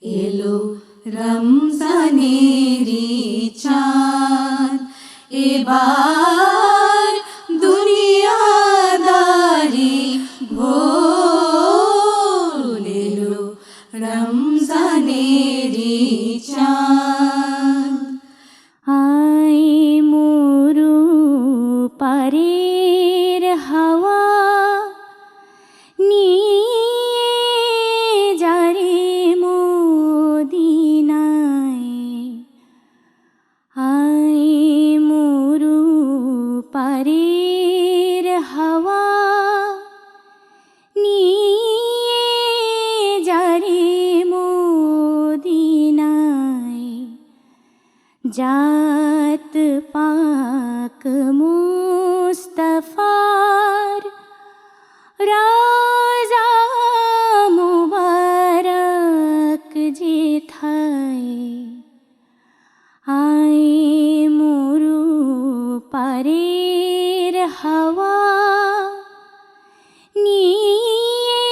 এলো রমজানেরি চাঁদ, এবার দুনিয়াদারি ভোর। এলো রমজানেরি চাঁদ। আয় মোরু পারের হাওয়া নিয়ে যারে মদিনায়। আয় মোরু পারের হাওয়া নিয়ে যারে মদিনায়। জাত পাক মুস্তফার রাজা মুবারক যেথায়। আয় মোরু পারের হাওয়া নিয়ে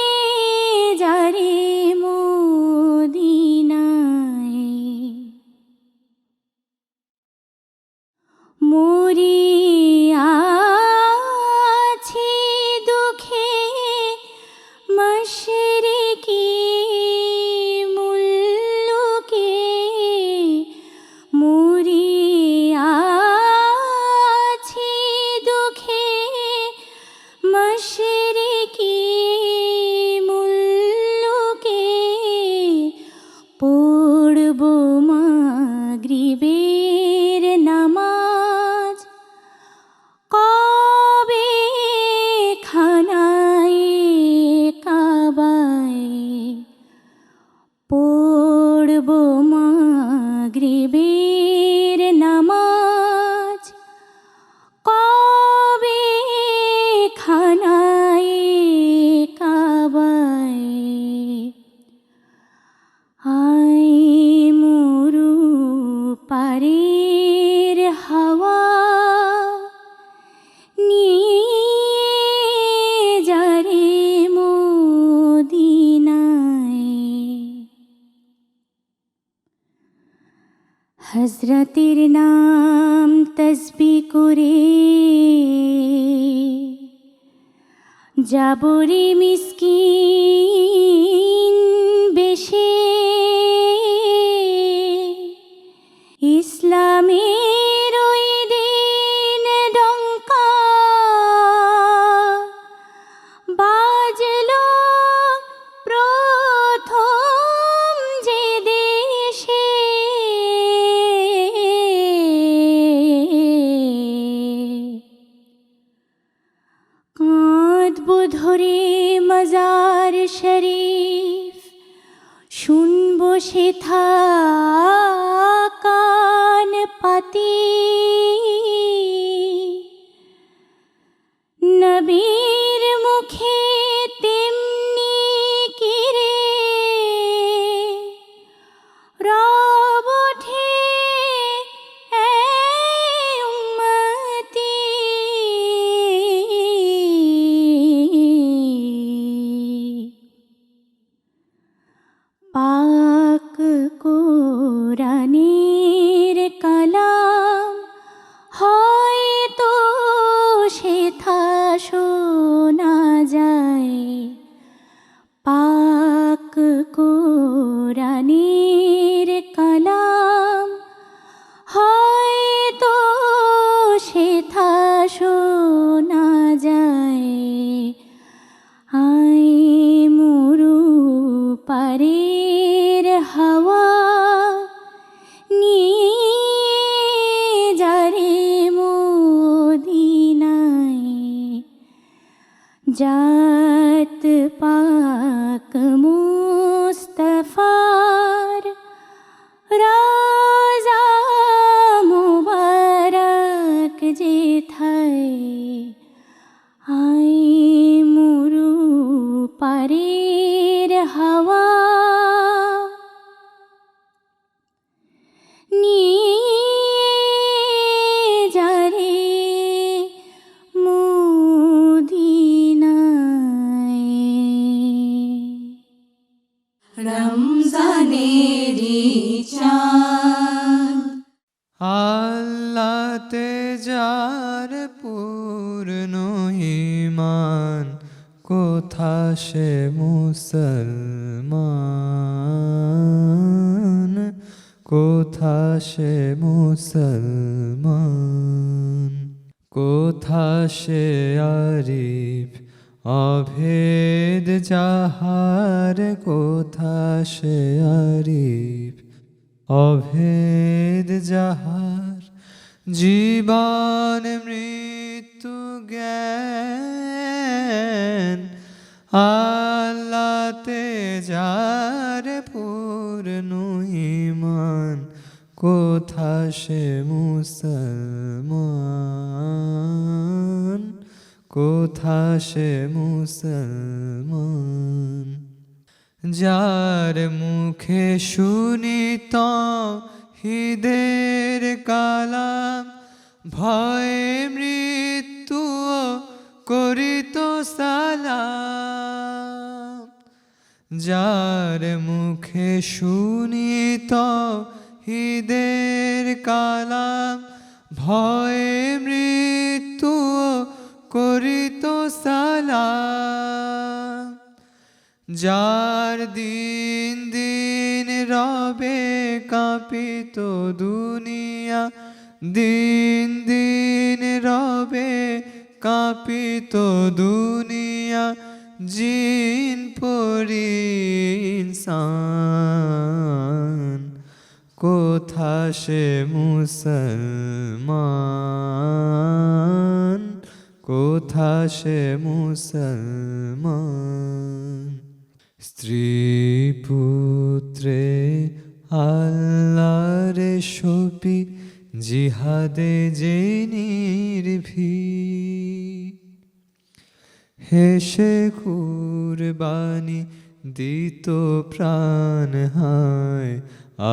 যারে মদিনায়। মরি আছি দুঃখে মশরিকি মুল্লুকে। মরি আছি দুঃখে মশরিকি মুল্লুকে। পড়ব মাগরিবের নামাজ কবে খানায় কাবায়। পড়ব মাগরিবের নামাজ কবে খানায় কাবায়। আয় মোরু পারের হাওয়া নিয়ে যারে মদিনায়। হযরতের নাম তসবিহ করে যাবরে মিসকিন বেশে। ইসলামের ওই দিন ডঙ্কা বাজলো প্রথম যে দেশে। কাঁদব ধরে মাজার শরীফ শুনব সেথা কান পাতি। নবীর মুখে তেমনি কিরে রব ওঠে এই উম্মতি। পাক কোরআনের কালাম হয়তো সেথা শোনা যায়। পাক কোরআনের কালাম হয়তো সেথা শোনা যায়। আয় মোরু পারের হাওয়া নিয়ে যারে মদিনায়। জাত পাক মুস্তফার রাজা মুবারক যেথায়। আয় মোরু পারের হাওয়া নিয়ে যারে মদিনায়। সে মুসলমান, কোথা সে মুসলমান, কোথা সে আরিফ অভেদ যাহার, কোথা সে আরিফ অভেদ যাহার, জীবন মৃত্যু জ্ঞান আল্লাহতে যার পূর্ণ ঈমান, কোথা সে মুসলমান, কোথা সে মুসলমান, যার মুখে শুনি তাওহীদের কালাম, ভয়ে মৃত্যু করিত সালাম, যার মুখে শুনি তাওহীদের কালাম, ভয়ে মৃত্যু করিত সালাম, যার দিন দিন রবে কাঁপিত দুনিয়া, দিন দিন রবে কাঁপিত দুনিয়া, জিন পরি ইনসান, কোথা সে মুসলমান, কোথা সে মুসলমান, স্ত্রী পুত্রে আল্লাহর শপি, জিহাদে যে নির্ভীক, হেসে কুরবানি দিত প্রাণ হায়,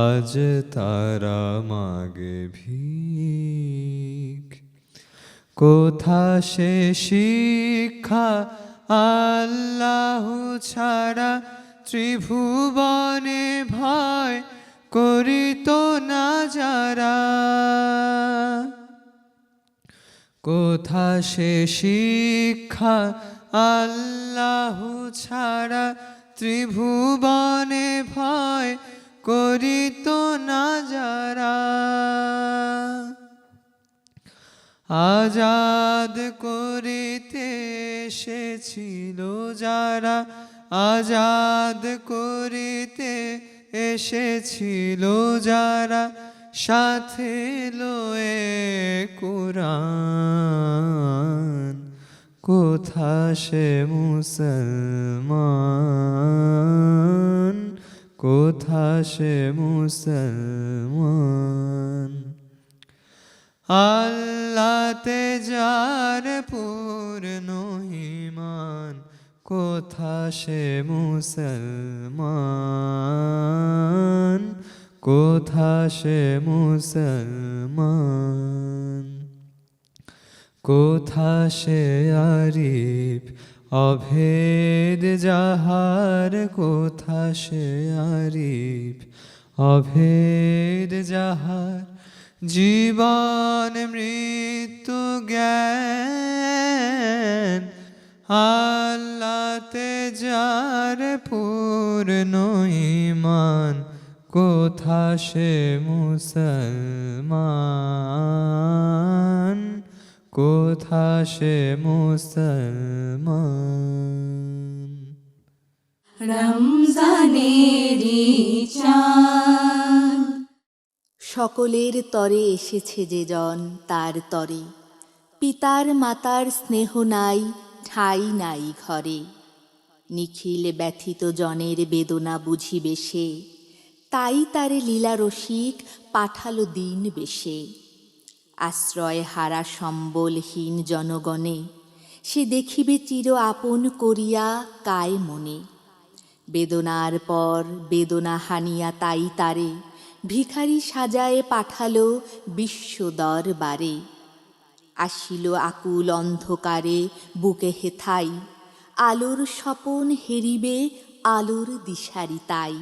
আজ তারা মাগে ভিক, কোথা সে শিক্ষা আল্লাহ ছাড়া, ত্রিভুবনে ভয় করিত না যারা, কোথা সে শিক্ষা আল্লাহ ছাড়া, ত্রিভুবনে ভয় করিত না যারা, আজাদ করিতে এসেছিল যারা, আজাদ করিতে এসেছিল যারা, সাথে লয়ে কুরআন, কোথা সে মুসলমান, কোথা সে মুসলমান, আল্লাহতে যার পূর্ণ ঈমান, কোথা সে মুসলমান, কোথা সে মুসলমান, কোথা সে আরিফ অভেদ যাহার, কোথা সে আরিফ অভেদ যাহার, জীবন মৃত্যু জ্ঞান আল্লাহতে যার পূর্ণ ঈমান, কোথা সে মুসলমান, কোথা সে মুসলমান। রমজানেরি চাঁদ, সকলের তরে এসেছে যে জন তার তরে, পিতার মাতার স্নেহ নাই, ঠাঁই নাই ঘরে, নিখিল ব্যথিত জনের বেদনা বুঝিবে সে, তাই তারে লীলা রসিক পাঠালো দিন বেশে, আশ্রয় হারা সম্বলহীন জনগণে, সে দেখিবে চির আপন করিয়া কায় মনে, বেদনার পর বেদনা হানিয়া তাই তারে, ভিখারি সাজায়ে পাঠালো বিশ্ব দরবারে, আসিল আকুল অন্ধকারে বুকে হেথাই, আলোর স্বপন হেরিবে আলোর দিশারি তাই,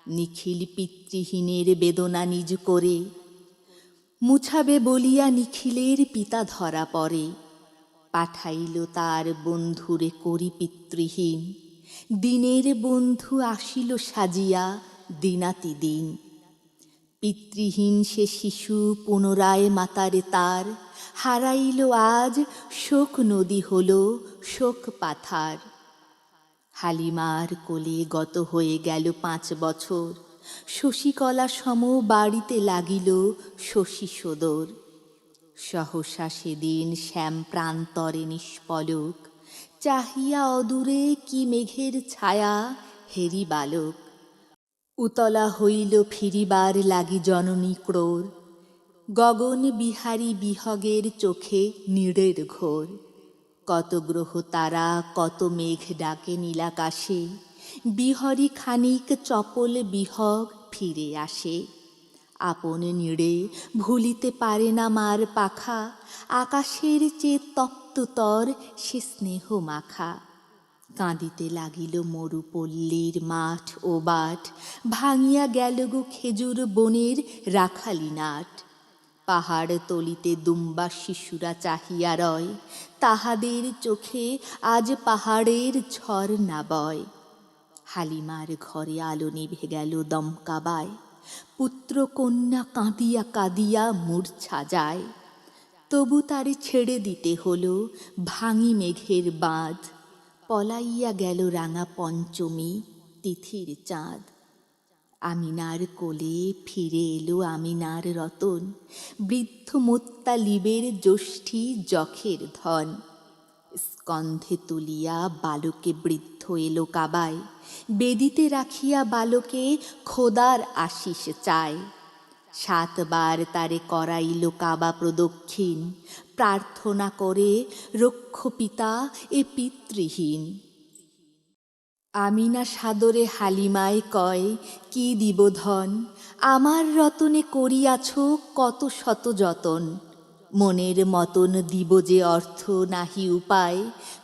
নিখিল পিতৃহীনের বেদনা নিজ করে, মুছাবে বলিয়া নিখিলের পিতা ধরা পড়ে, পাঠাইল তার বন্ধুরে করি পিতৃহীন, দিনের বন্ধু আসিল সাজিয়া দিনাতি দিন। পিতৃহীন সে শিশু পুনরায় মাতারে তার, হারাইল আজ শোক নদী হল শোক পাথার। হালিমার কোলে গত হয়ে গেল 5 বছর, শশীকলা সম বাড়িতে লাগিল শশী সদর। সহসা সেদিন শ্যাম প্রান্তরে নিষ্পলক, চাহিয়া অদূরে কি মেঘের ছায়া হেরি বালক। উতলা হইল ফিরিবার লাগি জননী ক্রোর, গগন বিহারী বিহগের চোখে নীড়ের ঘোর। কত গ্রহ তারা কত মেঘ ডাকে নীলাকাশে, বিহরি খানিক চপল বিহগ ফিরে আসে। আপন নীড়ে ভুলিতে পারে না মার পাখা, আকাশের চেয়ে তপ্ততর সে স্নেহ মাখা। কাঁদিতে লাগিল মরুপল্লীর মাঠ ও বাট, ভাঙিয়া গেল গো খেজুর বনের রাখালি নাট। পাহাড় তলিতে দুম্বা শিশুরা চাহিয়া রয়, তাহাদের চোখে আজ পাহাড়ের ঝর্ণা বয়। হালিমার ঘরে আলো নিভে গেল দমকাবায়, পুত্র কন্যা কাঁদিয়া কাঁদিয়া মূর্ছা যায়। তবু তারে ছেড়ে দিতে হলো ভাঙি মেঘের বাঁধ, পলাইয়া গেল রাঙা পঞ্চমী তিথির চাঁদ। আমিনার কোলে ফিরে এলো আমিনার রতন, বৃদ্ধ মোত্তালিবের যষ্ঠী যখের ধন। স্কন্ধে তুলিয়া বালকে বৃদ্ধ এলো কাবায়, বেদিতে রাখিয়া বালকে খোদার আশিস চায়। 7 বার তারে করাইল কাবা প্রদক্ষিণ, প্রার্থনা করে রক্ষ পিতা এ পিতৃহীন। আমিনা সাদরে হালিমায় কয়, কি দিব ধন, আমার রতনে করিয়াছ কত শত যতন। মনের মতন দিব যে অর্থ নাহি উপায়,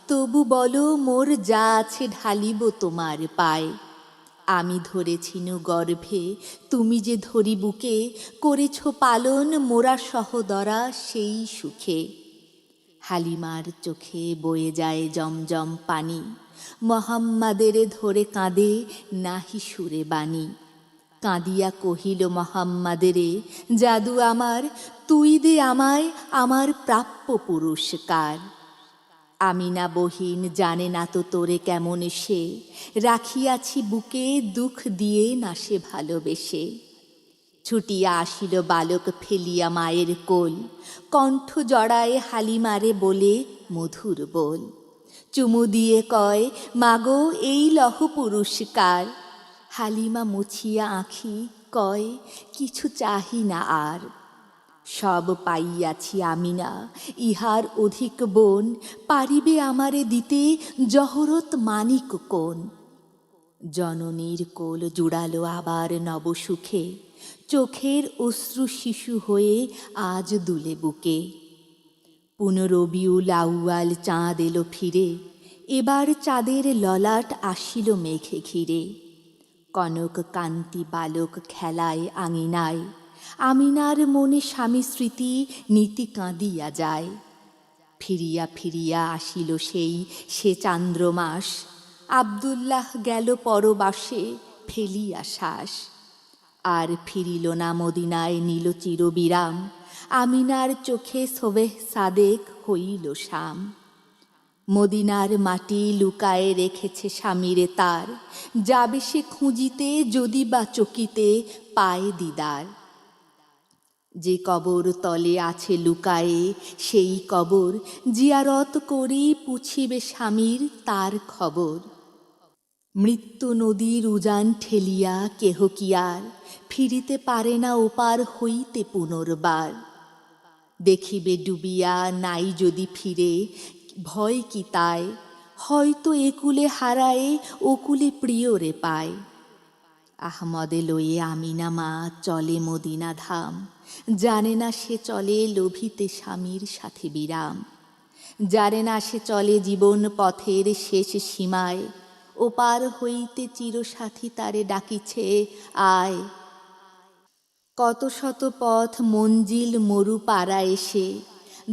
তবু বলো মোর যা আছে ঢালিব তোমার পায়। আমি ধরেছিনু গর্ভে, তুমি যে ধরি বুকে, করেছ পালন মোরা সহদরা সেই সুখে। হালিমার চোখে বয়ে যায় জমজম পানি, মোহাম্মদেরে ধরে কাঁদে নাহি সুরে বাণী। কাঁদিয়া কহিল মোহাম্মদেরে, জাদু আমার, তুই দে আমায় আমার প্রাপ্য পুরস্কার। আমিনা বহিন জানে না তো তোরে কেমন সে, রাখিয়াছি বুকে দুঃখ দিয়ে না সে ভালোবেসে। ছুটিয়া আসিল বালক ফেলিয়া মায়ের কোল, কণ্ঠ জড়ায় হালিমারে বলে মধুর বল। চুমু দিয়ে কয়, মাগো এই লহ পুরস্কার। হালিমা মুছিয়া আঁখি কয়, কিছু চাহি না আর। সব পাইয়াছি আমিনা, ইহার অধিক বোন, পারিবে আমারে দিতে জহরত মানিক কোন। জননীর কোল জুড়ালো আবার নবসুখে, চোখের অশ্রু শিশু হয়ে আজ দুলে বুকে। পুনরবিউল আউয়াল চাঁদ এলো ফিরে, এবার চাঁদের ললাট আসিল মেঘে ঘিরে। কনক কান্তি বালক খেলায় আঙিনায়, আমিনার মনে স্বামী স্মৃতি নীতি কাঁদিয়া যায়। ফিরিয়া ফিরিয়া আসিল সে চান্দ্রমাস, আব্দুল্লাহ গেল পরবাসে ফেলিয়া শ্বাস। আর ফিরিল না মদিনায় নিল চিরবিরাম, আমিনার চোখে সোবেহ সাদেক হইল শাম। মদিনার মাটি লুকায়ে রেখেছে স্বামীরে তার, যাবে সে খুঁজিতে যদি বা চকিতে পায় দিদার। যে কবর তলে আছে লুকায়ে সেই কবর, জিয়ারত করি পুছিবে স্বামীর তার খবর। মৃত্যু নদীর উজান ঠেলিয়া কেহ কি আর ফিরিতে পারে না ওপার হইতে পুনর্বার। দেখিবে ডুবিয়া নাই যদি ফিরে, ভয় কি তাই, হয়তো একুলে হারায়ে ওকুলে প্রিয়রে পায়। আহমদে লয়ে আমিনা মা চলে মদিনা ধাম, জানে না সে চলে লোভিতে স্বামীর সাথে বিরাম। জানে না সে চলে জীবন পথের শেষ সীমায়, ওপার হইতে চিরসাথী তারে ডাকিছে আয়। কত শত পথ মঞ্জিল মরু পাড়া এসে,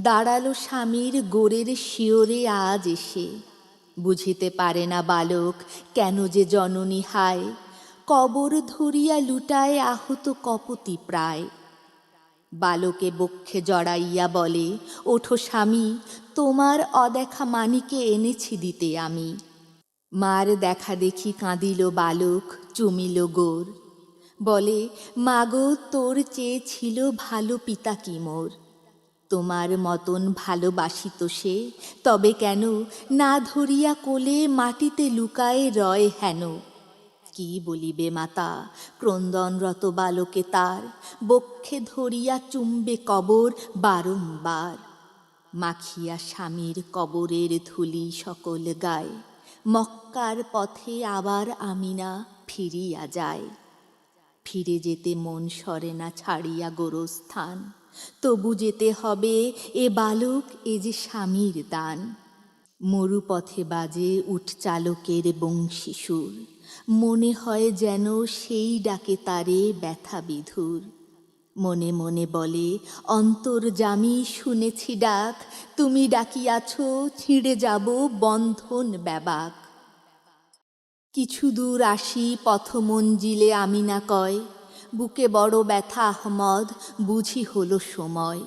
দাঁড়ালো স্বামীর গোরের শিওরে আজ এসে। বুঝিতে পারে না বালক কেন যে জননী হায়, কবর ধরিয়া লুটায় আহত কপতি প্রায়। বালকে বক্ষে জড়াইয়া বলে, ওঠো স্বামী, তোমার অদেখা মানিকে এনেছি দিতে আমি। মার দেখা দেখি কাঁদিল বালক, চুমিল গোর, বলে, মাগো তোর চেয়ে ছিল ভালো পিতা কি মোর। তোমার মতন ভালোবাসিত সে, তবে কেন না ধরিয়া কোলে মাটিতে লুকায়ে রয় হেন। কি বলিবে মাতা, ক্রন্দনরত বালকে তার বক্ষে ধরিয়া চুম্বে কবর বারংবার। মাখিয়া স্বামীর কবরের ধুলি সকল গায়, মক্কার পথে আবার আমিনা ফিরিয়া যায়। ফিরে যেতে মন সরে না ছাড়িয়া গোরস্থান, তবু যেতে হবে এ বালক, এ যে স্বামীর দান। মরুপথে বাজে উঠ চালকের বংশী সুর, মনে হয় যেন সেই ডাকে তারে ব্যথা বিধুর। মনে মনে বলে, অন্তর্যামী শুনেছি ডাক, তুমি ডাকিয়াছ ছিঁড়ে যাব বন্ধন ব্যাবাক। কিছু দূর আসি পথমঞ্জিলে আমিনা কয়, বুকে বড় ব্যথা আহমদ, বুঝি হলো সময়।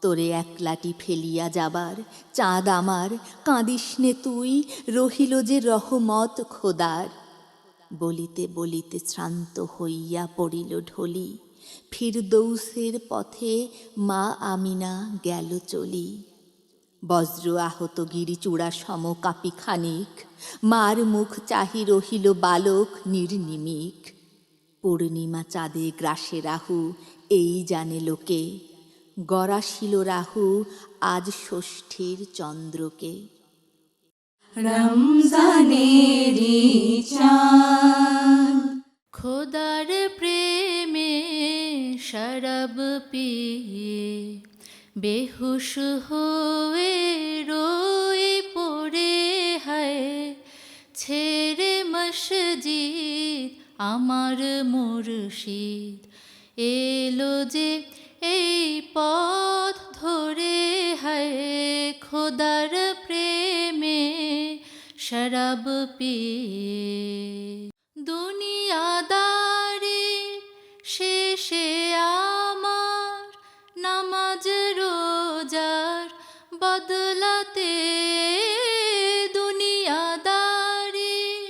তোরে একলাটি ফেলিয়া যাবার চাঁদ আমার, কাঁদিস নে তুই, রহিল যে রহমত খোদার। বলিতে বলিতে শ্রান্ত হইয়া পড়িল ঢলি, ফিরদৌসের পথে মা আমিনা গেল চলি। বজ্র আহত গিরিচূড়া সম কাপি খানিক, মার মুখ চাহি রহিল বালক নির্নিমিক। পূর্ণিমা চাঁদে গ্রাসে রাহু, এই জানে লোকে, গড়াশিল রাহু আজ ষষ্ঠীর চন্দ্রকে। রমজানেরি চাঁদ, খোদার প্রেমে শরাব পিয়ে বেহুশ হয়ে রোই পড়ে হায়। ছেড়ে মসজিদ আমার মুর্শিদ, এলো যে এই পথ ধরে হায়। খোদার প্রেমে শরাব পিয়ে দুনিয়াদারির শেষে আমার নামাজ রোজার বদলাতে। দুনিয়াদারির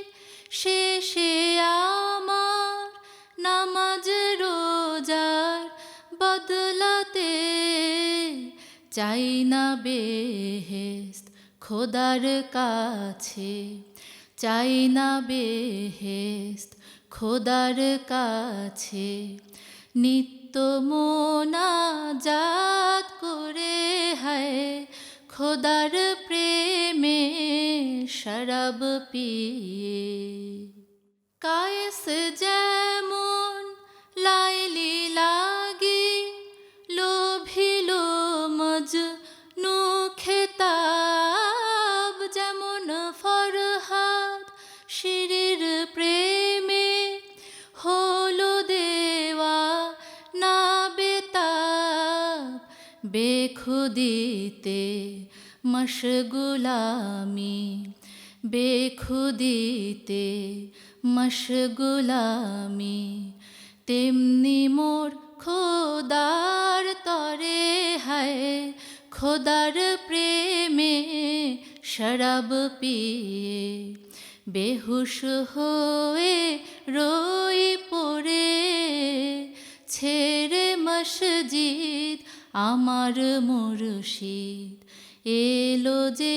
শেষে আমার নামাজ রোজার বদলাতে। চাই না বেহেশত খোদার কাছে, চাই না বেহেশত খোদার কাছে। নিত্য মোনাজাত করে হায়, খোদার প্রেমে শরাব পিয়ে। কায়েস যেমন লাইলি লাগি লোভিল মজনু খেতাব, যেমন ফরহাদ শিরির প্রেমে হলো দেওয়া না বেতাব। বেখুদিতে মশগুলামি, বেখুদিতে মশগুলামি। তেমনি মোর খোদার তরে হায়, খোদার প্রেমে শরাব পিয়ে বেহুশ হয়ে রোই পড়ে। ছেড়ে মসজিদ আমার মুর্শিদ, এলো যে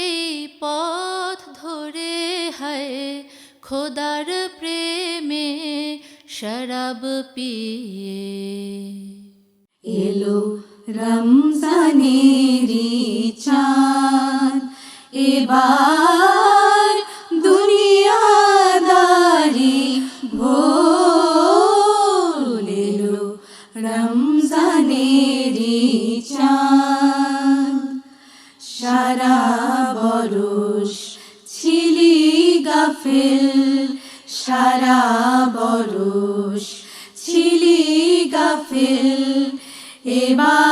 এই পথ ধরে হায়। খোদার প্রেমে শরাব পিয়ে। এলো রমজানেরি চাঁদ, এবার দুনিয়াদারি ভোল। এলো রমজানেরি চাঁদ, সারা বরস ছিলি গাফিল, সারা বরস ছিলি গাফিল। এবার